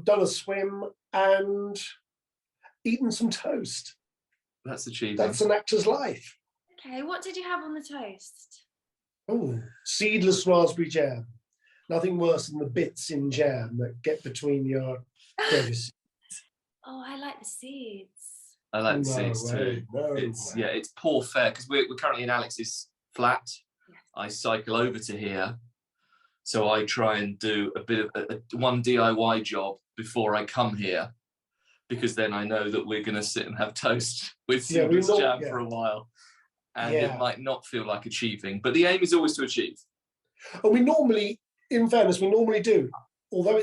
done a swim, and eaten some toast. That's achieving. That's an actor's life. Okay, what did you have on the toast? Oh, seedless raspberry jam. Nothing worse than the bits in jam that get between your crevices. Oh, I like the seeds. I like the seeds too. It's poor fare because we're currently in Alex's flat. Yes. I cycle over to here, so I try and do a bit of one DIY job before I come here, because then I know that we're going to sit and have toast with seedless jam for a while, and it might not feel like achieving, but the aim is always to achieve. And we normally, in fairness, we normally do, although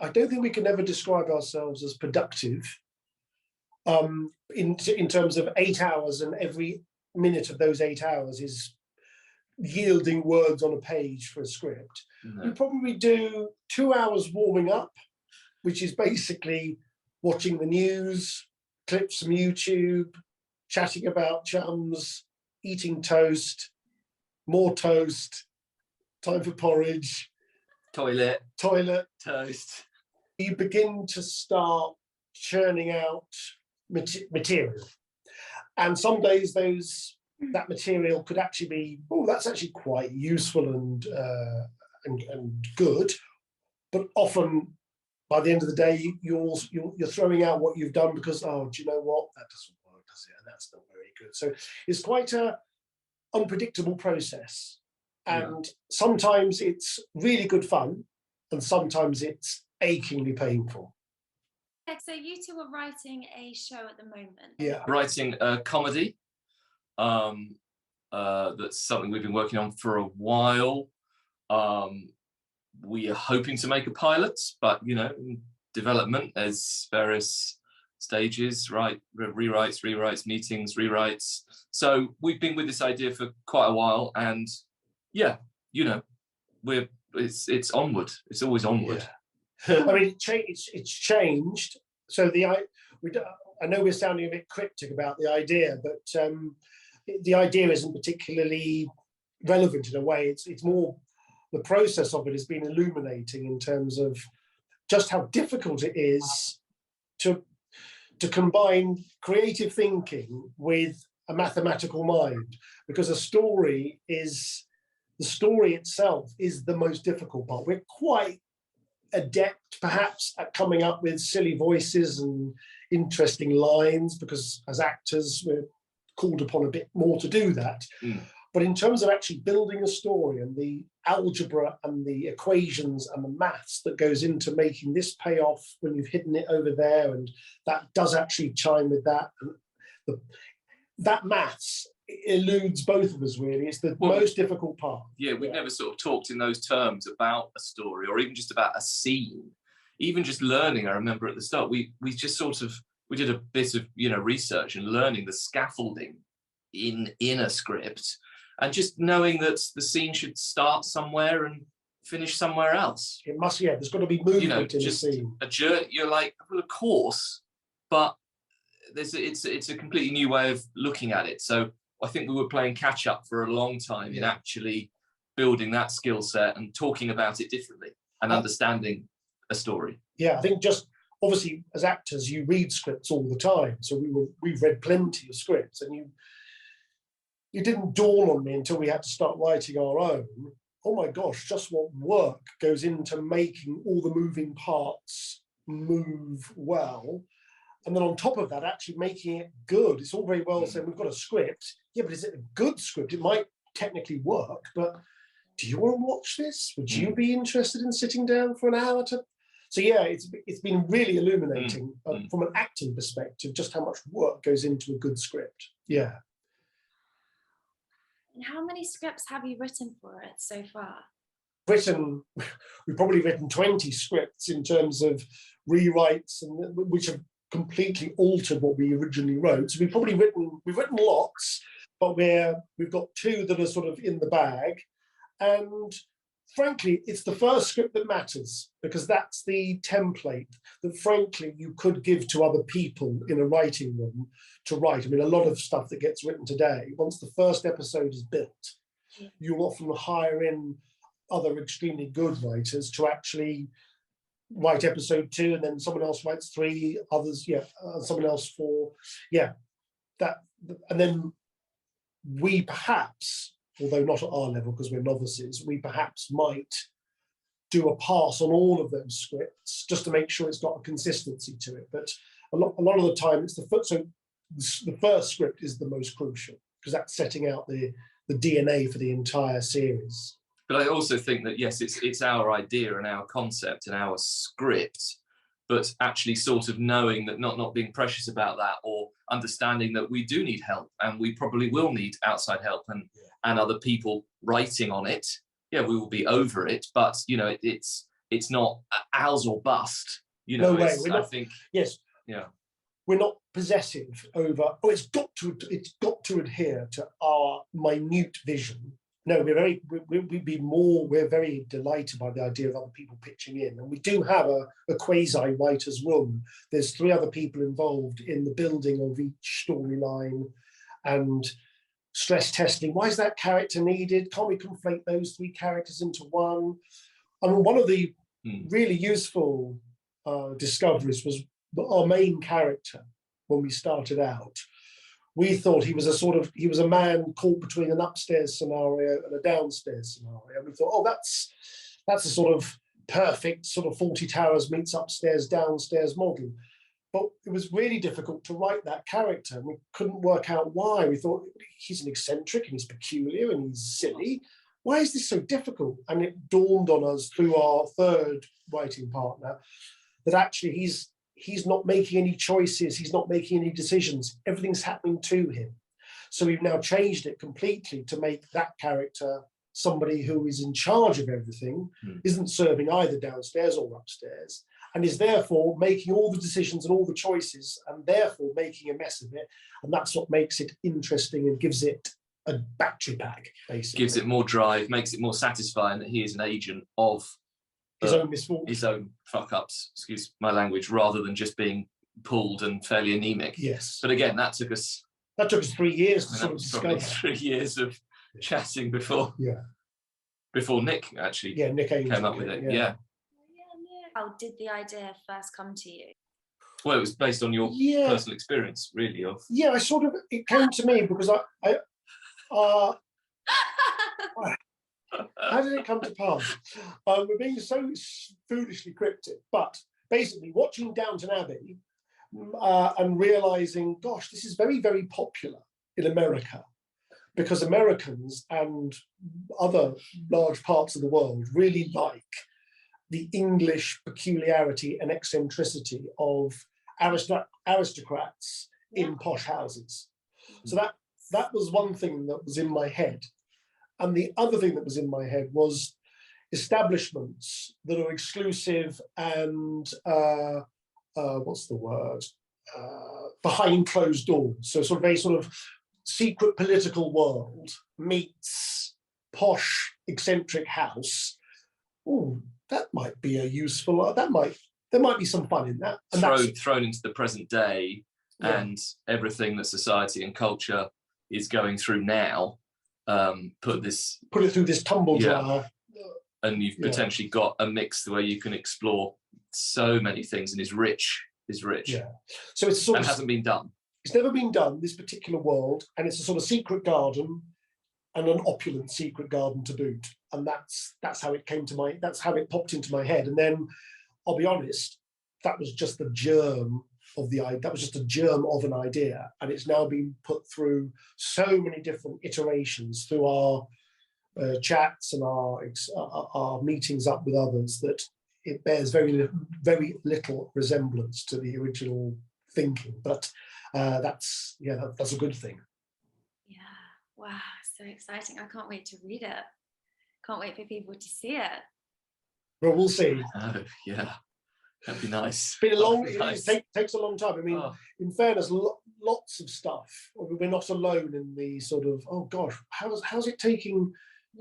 I don't think we can ever describe ourselves as productive in terms of 8 hours, and every minute of those 8 hours is yielding words on a page for a script. No. We probably do 2 hours warming up, which is basically watching the news, clips from YouTube, chatting about chums, eating toast, more toast, time for porridge, toilet, toast. You begin to start churning out material, and some days that material could actually be, that's actually quite useful and good, but often by the end of the day you're throwing out what you've done because, do you know what, that doesn't work, does it? And that's not very good. So it's quite a unpredictable process, and sometimes it's really good fun and sometimes it's achingly painful. So you two are writing a show at the moment. Yeah, writing a comedy. That's something we've been working on for a while. We are hoping to make a pilot, but in development, as various stages, right? Rewrites, meetings, rewrites. So we've been with this idea for quite a while, and it's onward. It's always onward. Yeah. I mean, it's changed. So I know we're sounding a bit cryptic about the idea, but the idea isn't particularly relevant in a way. It's more the process of it has been illuminating in terms of just how difficult it is to combine creative thinking with a mathematical mind, because the story itself is the most difficult part. We're quite adept perhaps at coming up with silly voices and interesting lines, because as actors we're called upon a bit more to do that. But in terms of actually building a story and the algebra and the equations and the maths that goes into making this pay off when you've hidden it over there, and that does actually chime with that, and that maths eludes both of us, really. It's the most difficult part. Yeah, we've never sort of talked in those terms about a story or even just about a scene. Even just learning, I remember at the start, we just we did a bit of research and learning the scaffolding in a script, and just knowing that the scene should start somewhere and finish somewhere else. It must, there's got to be movement in the scene. You're like, well, of course, but it's a completely new way of looking at it. So I think we were playing catch up for a long time in actually building that skill set and talking about it differently and understanding a story. Yeah, I think just obviously as actors you read scripts all the time, so we've read plenty of scripts, and you didn't dawn on me until we had to start writing our own. Oh my gosh, just what work goes into making all the moving parts move well. And then on top of that, actually making it good. It's all very well saying we've got a script. Yeah, but is it a good script? It might technically work, but do you want to watch this? Would you be interested in sitting down for an hour to... So yeah, it's been really illuminating from an acting perspective, just how much work goes into a good script. Yeah. And how many scripts have you written for it so far? We've probably written 20 scripts in terms of rewrites, and which have completely altered what we originally wrote. So we've written lots, but we've got 2 that are sort of in the bag. And frankly, it's the first script that matters, because that's the template that frankly you could give to other people in a writing room to write. I mean, a lot of stuff that gets written today, once the first episode is built, you'll often hire in other extremely good writers to actually write episode 2, and then someone else writes 3, others, someone else 4, that, and then we perhaps, although not at our level because we're novices, we perhaps might do a pass on all of those scripts just to make sure it's got a consistency to it. But a lot of the time it's the first script is the most crucial, because that's setting out the DNA for the entire series. But I also think that, yes, it's our idea and our concept and our script, but actually sort of knowing that, not being precious about that, or understanding that we do need help, and we probably will need outside help and other people writing on it. Yeah, we will be over it, but you know, it's not ours or bust. You know, no way. I think yes, yeah, we're not possessive over. Oh, it's got to adhere to our minute vision. No, we're very delighted by the idea of other people pitching in, and we do have a quasi writers' room. There's 3 other people involved in the building of each storyline, and stress testing. Why is that character needed? Can't we conflate those 3 characters into one? I mean, one of the really useful discoveries was our main character when we started out. We thought he was a man caught between an upstairs scenario and a downstairs scenario. And we thought, oh, that's a sort of perfect sort of 40 Towers meets upstairs, downstairs model. But it was really difficult to write that character, and we couldn't work out why. We thought, he's an eccentric and he's peculiar and he's silly. Why is this so difficult? And it dawned on us through our 3rd writing partner that actually he's not making any choices, he's not making any decisions, everything's happening to him. So we've now changed it completely to make that character somebody who is in charge of everything, isn't serving either downstairs or upstairs, and is therefore making all the decisions and all the choices, and therefore making a mess of it. And that's what makes it interesting and gives it a battery pack, basically. Gives it more drive, makes it more satisfying that he is an agent of his own misfortune, his own fuck-ups, excuse my language, rather than just being pulled and fairly anemic. Yes. But again, that took us 3 years to sort of discover. discover. 3 years of chatting before Nick actually Nick came up with it. Yeah. How did the idea first come to you? Well, it was based on your personal experience, really. It came to me because I how did it come to pass? We're being so foolishly cryptic, but basically watching Downton Abbey and realizing, gosh, this is very, very popular in America, because Americans and other large parts of the world really like the English peculiarity and eccentricity of aristocrats in posh houses. So that was one thing that was in my head. And the other thing that was in my head was establishments that are exclusive and what's the word? Behind closed doors. So sort of a sort of secret political world meets posh eccentric house. Oh, that might be a useful. There might be some fun in that. And thrown into the present day and everything that society and culture is going through now. Put it through this tumble dryer, and you've potentially got a mix where you can explore so many things, and is rich. Yeah. So it's sort of hasn't been done. It's never been done, this particular world, and it's a sort of secret garden, and an opulent secret garden to boot. And that's how it came to that's how it popped into my head. And then I'll be honest, that was just the germ of an idea, and it's now been put through so many different iterations through our chats and our meetings up with others that it bears very, very little resemblance to the original thinking. But that's a good thing. Yeah. Wow. So exciting. I can't wait to read it. Can't wait for people to see it. Well, we'll see. Oh, yeah. That'd be nice. It's been a long. It takes a long time. I mean, in fairness, lots of stuff. We're not alone in the sort of, oh gosh, how's it taking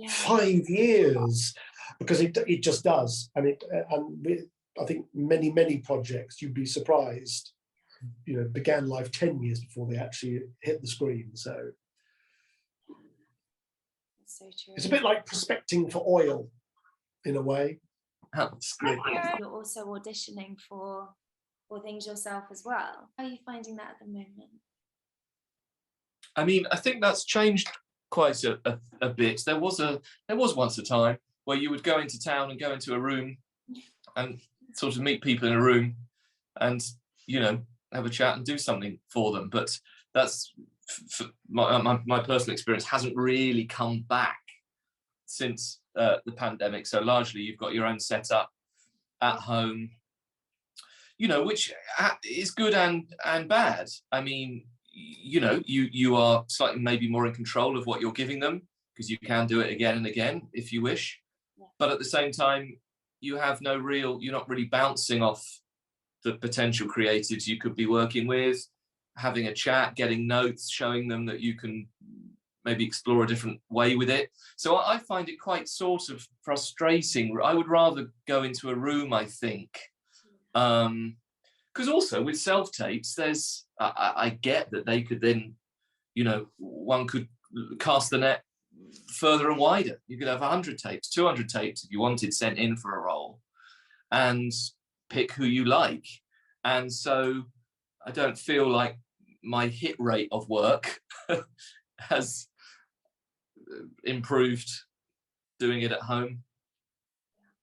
5 years? Because it just does, and I think many projects, you'd be surprised, began life 10 years before they actually hit the screen. So that's so true. It's a bit like prospecting for oil, in a way. out the screen. You're also auditioning for things yourself as well. How are you finding that at the moment? I mean, I think that's changed quite a bit. There was once a time where you would go into town and go into a room and sort of meet people in a room and, you know, have a chat and do something for them. But that's my personal experience hasn't really come back since the pandemic. So largely you've got your own setup at home, you know, which is good and bad. I mean, you know, you are slightly maybe more in control of what you're giving them because you can do it again and again if you wish. Yeah. But at the same time, you're not really bouncing off the potential creatives you could be working with, having a chat, getting notes, showing them that you can maybe explore a different way with it. So I find it quite sort of frustrating. I would rather go into a room, I think. Because also with self-tapes, I get that they could then, you know, one could cast the net further and wider. You could have 100 tapes, 200 tapes if you wanted sent in for a role and pick who you like. And so I don't feel like my hit rate of work has improved doing it at home.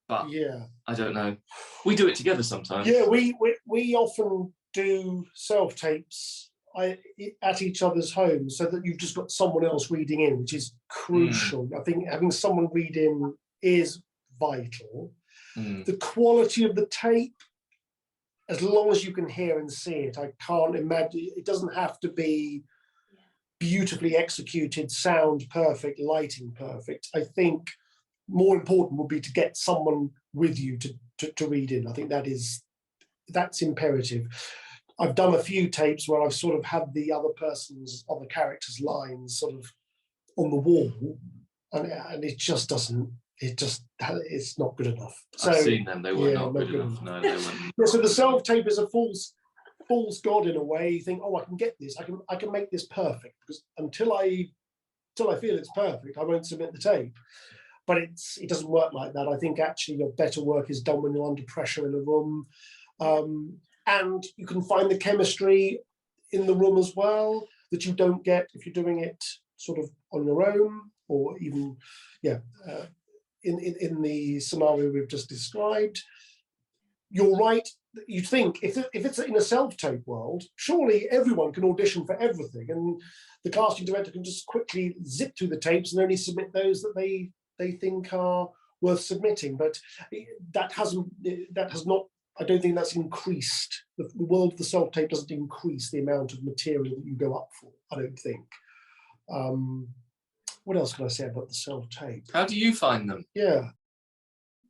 But yeah, I don't know. We do it together sometimes. Yeah, we often do self-tapes at each other's homes so that you've just got someone else reading in, which is crucial. I think having someone read in is vital. The quality of the tape, as long as you can hear and see it, I can't imagine, it doesn't have to be beautifully executed, sound perfect, lighting perfect. I think more important would be to get someone with you to read in. I think that's imperative. I've done a few tapes where I've sort of had the other character's lines sort of on the wall, and it just doesn't. It's not good enough. So, I've seen them; they were not good enough. No, they weren't. Yeah, so the self-tape is a false god in a way. You think, oh, I can get this. I can make this perfect, because until I feel it's perfect, I won't submit the tape. But it doesn't work like that. I think actually your better work is done when you're under pressure in a room, and you can find the chemistry in the room as well that you don't get if you're doing it sort of on your own, or even in the scenario we've just described. You're right. You think if it's in a self-tape world, surely everyone can audition for everything, and the casting director can just quickly zip through the tapes and only submit those that they think are worth submitting. But that has not. I don't think that's increased. The world of the self-tape doesn't increase the amount of material that you go up for, I don't think. What else can I say about the self-tape? How do you find them? Yeah.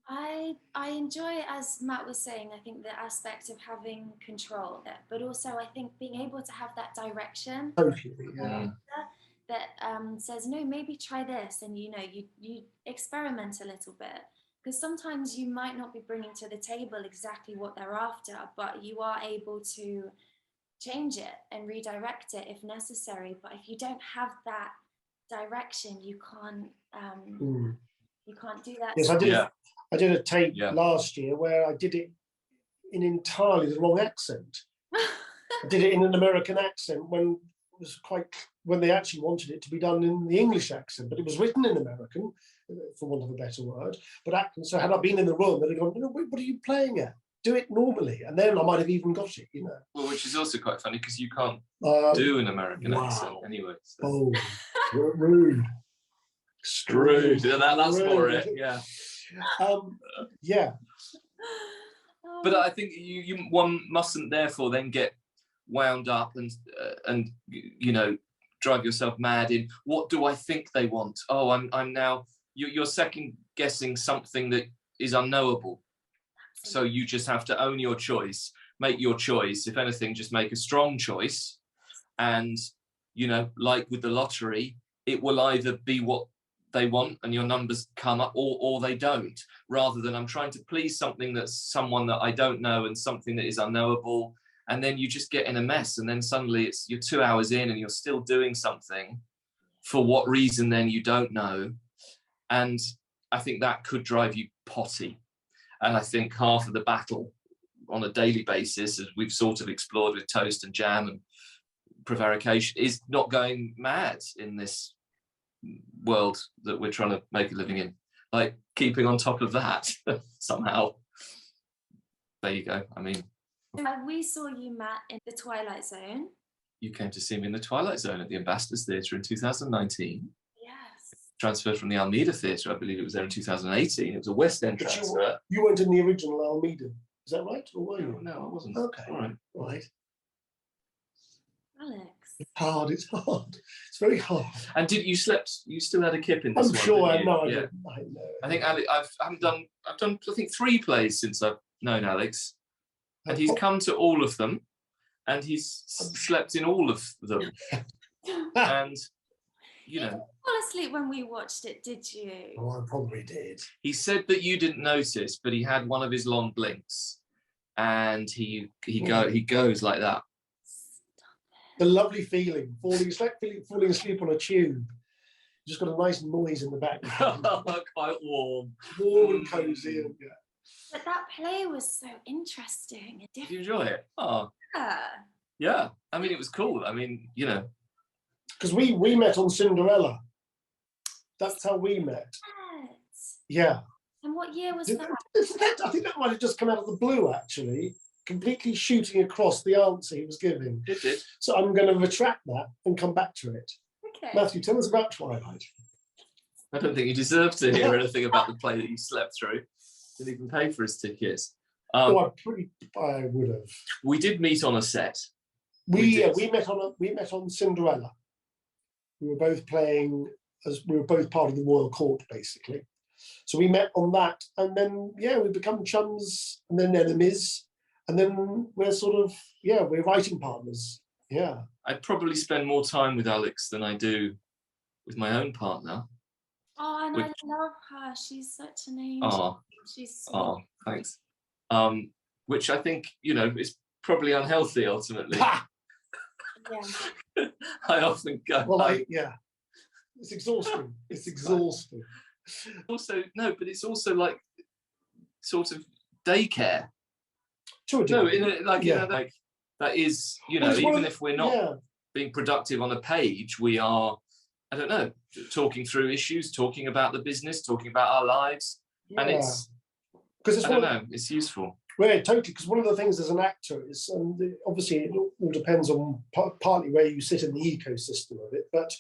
I enjoy, as Matt was saying, I think the aspect of having control, but also I think being able to have that direction. Totally, yeah. That says, no, maybe try this, and you experiment a little bit, because sometimes you might not be bringing to the table exactly what they're after, but you are able to change it and redirect it if necessary. But if you don't have that direction, you can't do that. Yes, I did a tape last year where I did it in entirely the wrong accent. I did it in an American accent when they actually wanted it to be done in the English accent, but it was written in American, for want of a better word. So had I been in the room, they'd have gone, what are you playing at? Do it normally, and then I might have even got it, Well, which is also quite funny because you can't do an American accent anyway. So. Oh, rude. Rude. That's for it. Yeah. Yeah. But I think one mustn't therefore then get wound up and drive yourself mad in what do I think they want. Oh, I'm now you're second guessing something that is unknowable. So you just have to own your choice, make your choice. If anything, just make a strong choice. And, like with the lottery, it will either be what they want and your numbers come up or they don't, rather than I'm trying to please something that's someone that I don't know and something that is unknowable. And then you just get in a mess. And then suddenly you're 2 hours in and you're still doing something for what reason then you don't know. And I think that could drive you potty. And I think half of the battle on a daily basis, as we've sort of explored with toast and jam and prevarication, is not going mad in this world that we're trying to make a living in. Like keeping on top of that somehow. There you go. I mean, we saw you, Matt, in the Twilight Zone. you came to see me in the Twilight Zone at the Ambassadors Theatre in 2019. Yes. Transferred from the Almeida Theatre, I believe it was there in 2018. It was a West End transfer. You weren't in the original Almeida, is that right? Or were you? No, I wasn't. Okay, All right. Right. Alex. It's hard. It's hard. It's very hard. And did you slept? You still had a kip in this I'm one? sure. Didn't you? No, I Yeah. didn't. I know. I think I've done I think 3 plays since I've known Alex, and he's come to all of them, and he's slept in all of them, and you know. Fall asleep when we watched it, did you? Oh, I probably did. He said that you didn't notice, but he had one of his long blinks, and he goes like that. The lovely feeling, it's like falling asleep on a tube. You just got a nice noise in the background. Quite warm. Warm and cosy. And, yeah. But that play was so interesting and Did different. you enjoy it? Oh, Yeah. yeah. I mean, it was cool. I mean, you know. Because we met on Cinderella. That's how we met. Yeah. And what year was Did that? I think that might have just come out of the blue, actually. Completely shooting across the answer he was giving. It did. So I'm going to retract that and come back to it. Okay. Matthew, tell us about Twilight. I don't think you deserve to hear anything about the play that you slept through. Didn't even pay for his tickets. I would have. We did meet on a set. We met on Cinderella. We were both playing we were both part of the royal court, basically. So we met on that, and then we become chums, and then enemies, and then we're sort of we're writing partners. Yeah. I'd probably spend more time with Alex than I do with my own partner. Oh, and I love her. She's such an angel. Oh, she's sweet. Oh, thanks. Which I think, is probably unhealthy ultimately. Yeah. I often go. Well, it's exhausting. It's exhausting. Also, no, but it's also like sort of daycare. To a degree. That is, Well, even if we're not being productive on a page, we are, I don't know, talking through issues, talking about the business, talking about our lives, and it's it's useful. Well, totally, because one of the things as an actor is, and obviously it all depends on partly where you sit in the ecosystem of it, but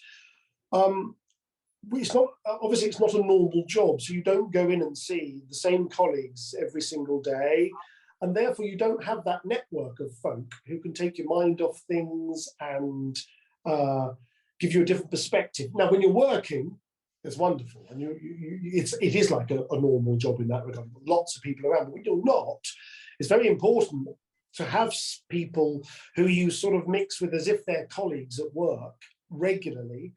it's not a normal job, so you don't go in and see the same colleagues every single day, and therefore you don't have that network of folk who can take your mind off things and give you a different perspective. Now, when you're working, it's wonderful, and it is like a normal job in that regard. Lots of people around, but when you're not, it's very important to have people who you sort of mix with as if they're colleagues at work regularly,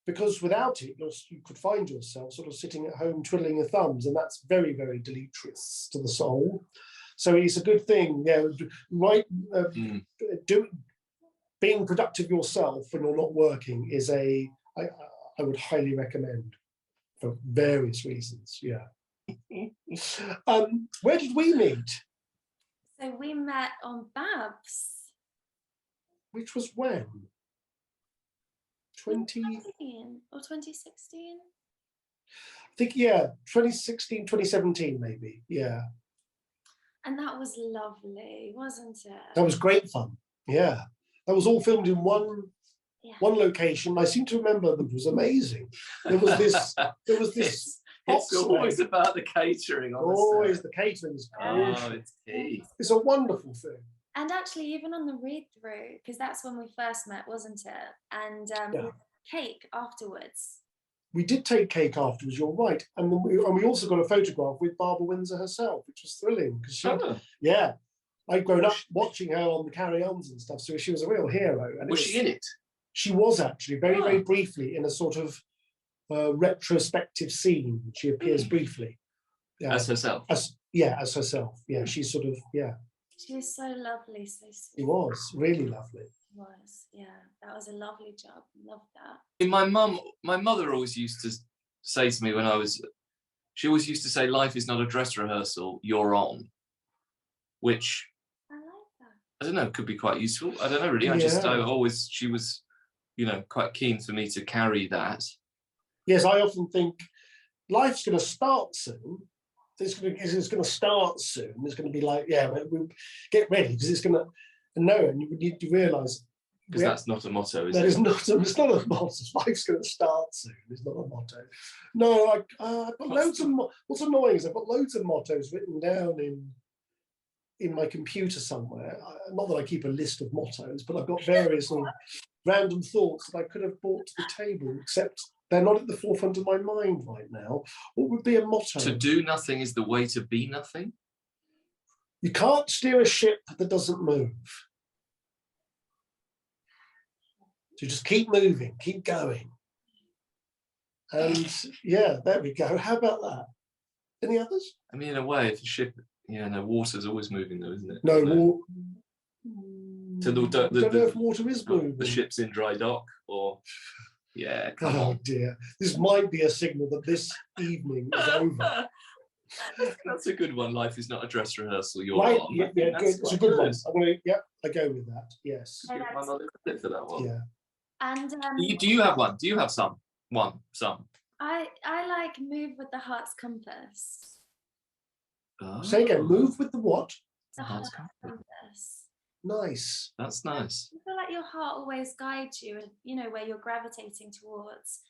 because without it, you could find yourself sort of sitting at home twiddling your thumbs, and that's very, very deleterious to the soul. So it's a good thing, being productive yourself when you're not working is I would highly recommend for various reasons. Yeah. Where did we meet? So we met on Babs. Which was when? 2016 or 2016? I think 2016, 2017 maybe. Yeah. And that was lovely, wasn't it? That was great fun. Yeah. That was all filmed in one location. I seem to remember that it was amazing. There was this it's always about the catering. Always the catering is crucial. It's key. It's a wonderful thing. And actually, even on the read through, because that's when we first met, wasn't it? And cake afterwards. We did take cake afterwards, you're right. And we also got a photograph with Barbara Windsor herself, which was thrilling. Because I'd grown up watching her on the carry-ons and stuff, so she was a real hero. And was she in it? She was actually, very, very briefly, in a sort of retrospective scene. She appears briefly. As herself? As herself. Yeah, she's sort of, She was so lovely, so sweet. It was really lovely. It was, that was a lovely job. Loved that. My mother always used to say to me when I was She always used to say, life is not a dress rehearsal, you're on. Which, I like that. I don't know, could be quite useful. I don't know, really. She was, you know, quite keen for me to carry that. Yes, I often think life's going to start soon. It's going to start soon. It's going to be like, yeah, we'll get ready because it's going to. No, and you need to realise because that's not a motto, is that it? is not. It's not a motto. Life's going to start soon. It's not a motto. No, I've got loads of. What's annoying is I've got loads of mottos written down in my computer somewhere. Not that I keep a list of mottos, but I've got various little random thoughts that I could have brought to the table, except they're not at the forefront of my mind right now. What would be a motto? To do nothing is the way to be nothing. You can't steer a ship that doesn't move. So just keep moving, keep going. And yeah, there we go. How about that? Any others? I mean, in a way, if the ship, yeah, no, water's always moving though, isn't it? No, I don't know if water is moving. The ship's in dry dock, or yeah, come on. Oh dear, this might be a signal that this evening is over. That's a good one. Life is not a dress rehearsal. You're Right? on. Yeah, good. It's a good one. I go with that. Yes. Give another clip for that one. Yeah. And do you have one? Do you have some? Some. I like move with the heart's compass. Oh. Say again. Move with the what? The heart's compass. Nice. That's nice. I feel like your heart always guides you, and you know where you're gravitating towards,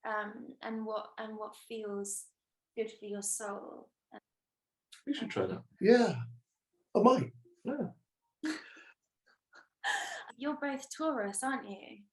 and what feels good for your soul. We should try that. Yeah, I might. Yeah. You're both Taurus, aren't you?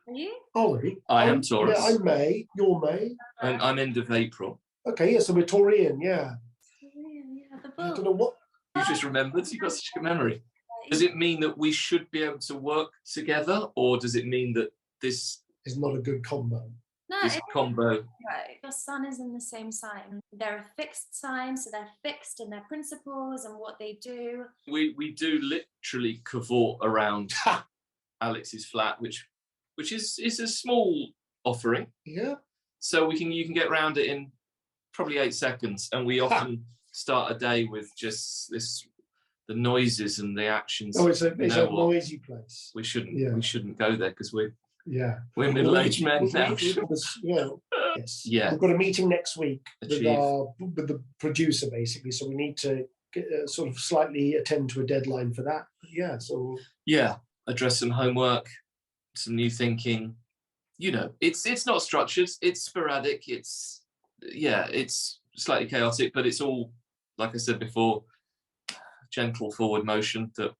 Are you? Ollie. I am Taurus. Yeah, I'm May. You're May. And I'm end of April. Okay, yeah, so we're Taurian, yeah. Yeah, the I bull. don't know what. You just remembered. You've got such a good memory. Does it mean that we should be able to work together, or does it mean that this is not a good combo? No, this combo. Right. Your sun is in the same sign. They're a fixed sign, so they're fixed in their principles and what they do. We do literally cavort around Alex's flat, which is a small offering. Yeah. So you can get around it in probably 8 seconds, and we often start a day with just the noises and the actions. Oh, it's a noisy place. We shouldn't go there because we're middle-aged men now. Yes. Yeah. We've got a meeting next week with the producer, basically. So we need to sort of slightly attend to a deadline for that. Yeah. So. Yeah. Address some homework, some new thinking. You know, it's not structured. It's sporadic. It's slightly chaotic, but it's all, like I said before, gentle forward motion that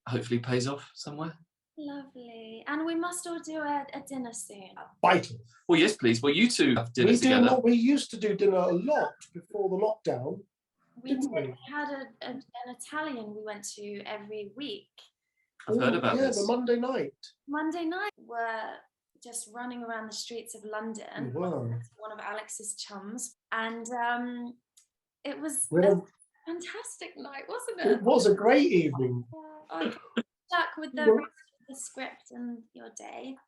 hopefully pays off somewhere. Lovely. And we must all do a dinner soon. Vital. Well, yes, please. Well, you two have dinner together. We used to do dinner a lot before the lockdown. We had an Italian we went to every week. I've heard about this. Yeah, the Monday night. Monday night, we're just running around the streets of London. Wow. One of Alex's chums. And it was a fantastic night, wasn't it? It was a great evening. Good luck with the script and your day.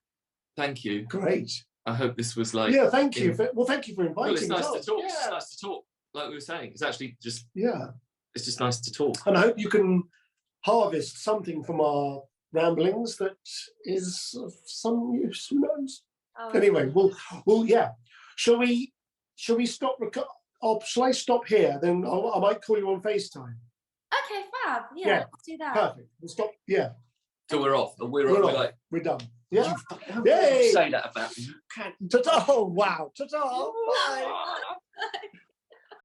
Thank you. Great. I hope this was like. Yeah, thank you. Thank you for inviting us. It's nice to talk. Yeah. It's nice to talk. Like we were saying, it's actually just. Yeah. It's just nice to talk. And I hope you can harvest something from our ramblings that is of some use. Who knows? Oh, anyway, we'll yeah. Shall we stop? Shall I stop here? Then I might call you on FaceTime. Okay, fab. Yeah, let's do that. Perfect. We'll stop. Yeah. So we're off. We're done. Yeah. Yay! Say that about you. Ta-ta! Oh, wow. Ta-ta! Bye.